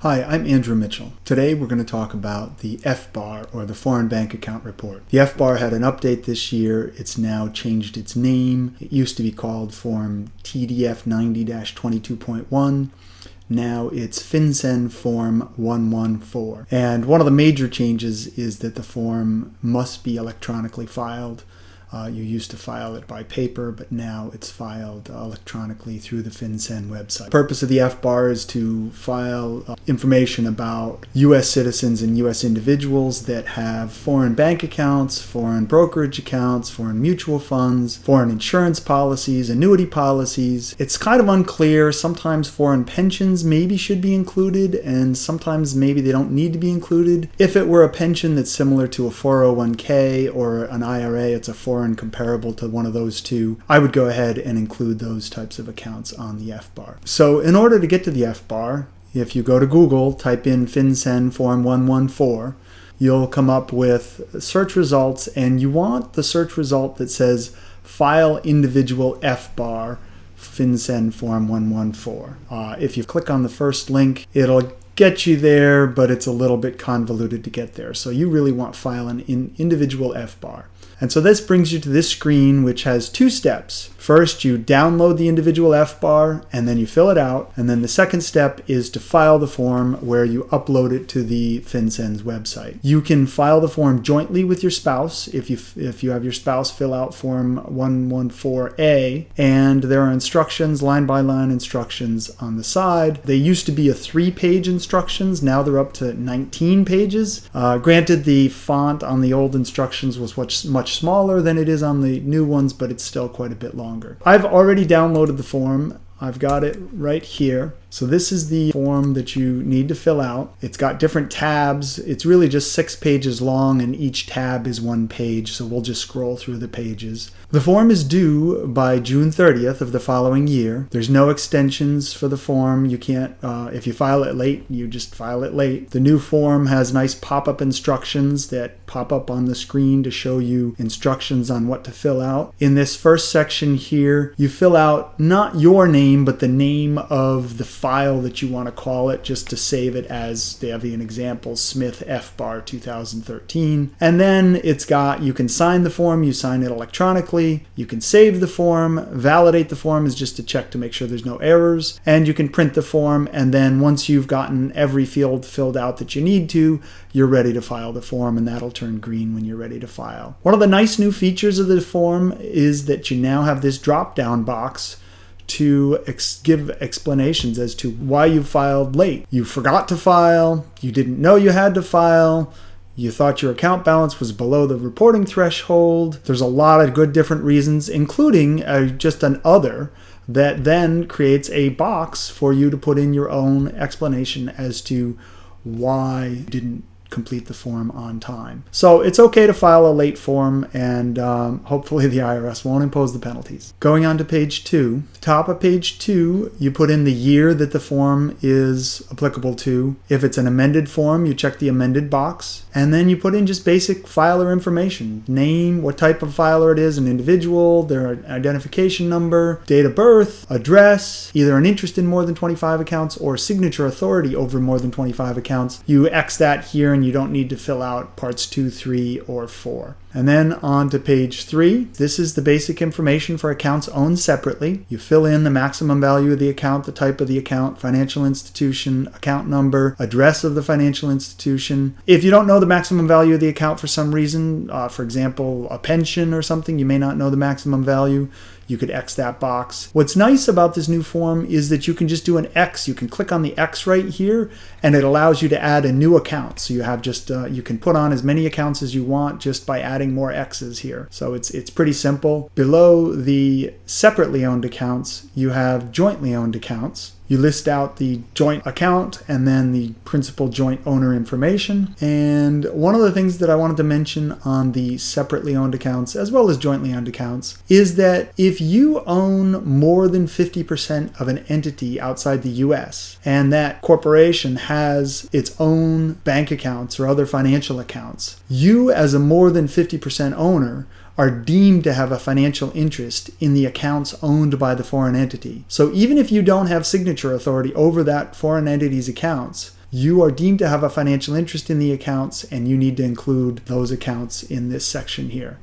Hi, I'm Andrew Mitchell. Today we're going to talk about the FBAR, or the Foreign Bank Account Report. The FBAR had an update this year. It's now changed its name. It used to be called Form TDF 90-22.1. Now it's FinCEN Form 114. And one of the major changes is that the form must be electronically filed. You used to file it by paper, but now it's filed electronically through the FinCEN website. The purpose of the FBAR is to file information about U.S. citizens and U.S. individuals that have foreign bank accounts, foreign brokerage accounts, foreign mutual funds, foreign insurance policies, annuity policies. It's kind of unclear. Sometimes foreign pensions maybe should be included, and sometimes maybe they don't need to be included. If it were a pension that's similar to a 401k or an IRA, it's a foreign comparable to one of those two, I would go ahead and include those types of accounts on the FBAR. So in order to get to the FBAR, if you go to Google, type in FinCEN Form 114, you'll come up with search results, and you want the search result that says File Individual FBAR FinCEN Form 114. If you click on the first link, it'll get you there, but it's a little bit convoluted to get there. So you really want File an Individual FBAR. And so this brings you to this screen, which has two steps. First, you download the individual FBAR, and then you fill it out. And then the second step is to file the form, where you upload it to the FinCEN's website. You can file the form jointly with your spouse if you have your spouse fill out Form 114A. And there are instructions, line-by-line instructions on the side. They used to be a 3-page instructions. Now they're up to 19 pages. Granted, the font on the old instructions was much smaller than it is on the new ones, but it's still quite a bit longer. I've already downloaded the form. I've got it right here. So this is the form that you need to fill out. It's got different tabs. It's really just 6 pages long, and each tab is 1 page, so we'll just scroll through the pages. The form is due by June 30th of the following year. There's no extensions for the form. You can't, if you file it late, you just file it late. The new form has nice pop-up instructions that pop up on the screen to show you instructions on what to fill out. In this first section here, you fill out not your name, but the name of the file that you want to call it, just to save it as, they have an example, Smith FBAR 2013. And then it's got, you can sign the form, you sign it electronically, you can save the form, validate the form is just to check to make sure there's no errors, and you can print the form, and then once you've gotten every field filled out that you need to, you're ready to file the form, and that'll turn green when you're ready to file. One of the nice new features of the form is that you now have this drop-down box to give explanations as to why you filed late. You forgot to file, you didn't know you had to file, you thought your account balance was below the reporting threshold. There's a lot of good different reasons, including just an other that then creates a box for you to put in your own explanation as to why you didn't complete the form on time. So it's okay to file a late form, and hopefully the IRS won't impose the penalties. Going on to page 2, top of page 2, you put in the year that the form is applicable to. If it's an amended form, you check the amended box, and then you put in just basic filer information: name, what type of filer it is, an individual, their identification number, date of birth, address, either an interest in more than 25 accounts or signature authority over more than 25 accounts. You X that here, and you don't need to fill out parts 2, 3, or 4. And then on to page 3. This is the basic information for accounts owned separately. You fill in the maximum value of the account, the type of the account, financial institution, account number, address of the financial institution. If you don't know the maximum value of the account for some reason, for example, a pension or something, you may not know the maximum value, you could X that box. What's nice about this new form is that you can just do an X. You can click on the X right here, and it allows you to add a new account. So you have just, you can put on as many accounts as you want just by adding more X's here. So it's pretty simple. Below the separately owned accounts, you have jointly owned accounts. You list out the joint account and then the principal joint owner information. And one of the things that I wanted to mention on the separately owned accounts as well as jointly owned accounts is that if you own more than 50% of an entity outside the US, and that corporation has its own bank accounts or other financial accounts, you as a more than 50% owner are deemed to have a financial interest in the accounts owned by the foreign entity. So even if you don't have signature authority over that foreign entity's accounts, you are deemed to have a financial interest in the accounts, and you need to include those accounts in this section here.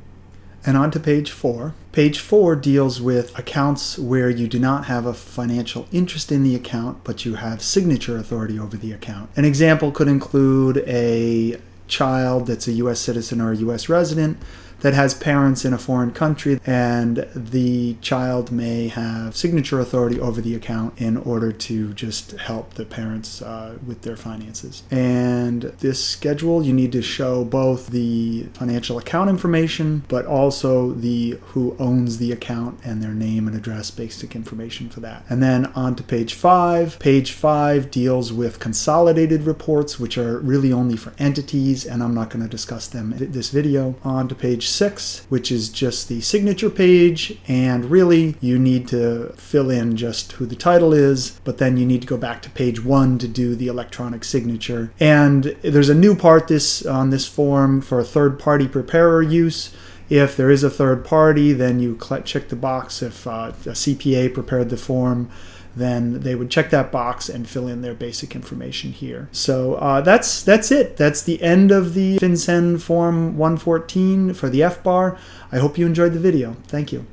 And on to page 4. Page 4 deals with accounts where you do not have a financial interest in the account, but you have signature authority over the account. An example could include a child that's a U.S. citizen or a U.S. resident that has parents in a foreign country, and the child may have signature authority over the account in order to just help the parents with their finances. And this schedule, you need to show both the financial account information, but also the who owns the account and their name and address, basic information for that. And then on to page 5. Page 5 deals with consolidated reports, which are really only for entities, and I'm not going to discuss them in this video. On to page 6, which is just the signature page, and really you need to fill in just who the title is, but then you need to go back to page 1 to do the electronic signature. And there's a new part on this form for third-party preparer use. If there is a third party, then you check the box. If a CPA prepared the form, then they would check that box and fill in their basic information here. So that's it. That's the end of the FinCEN Form 114 for the FBAR. I hope you enjoyed the video. Thank you.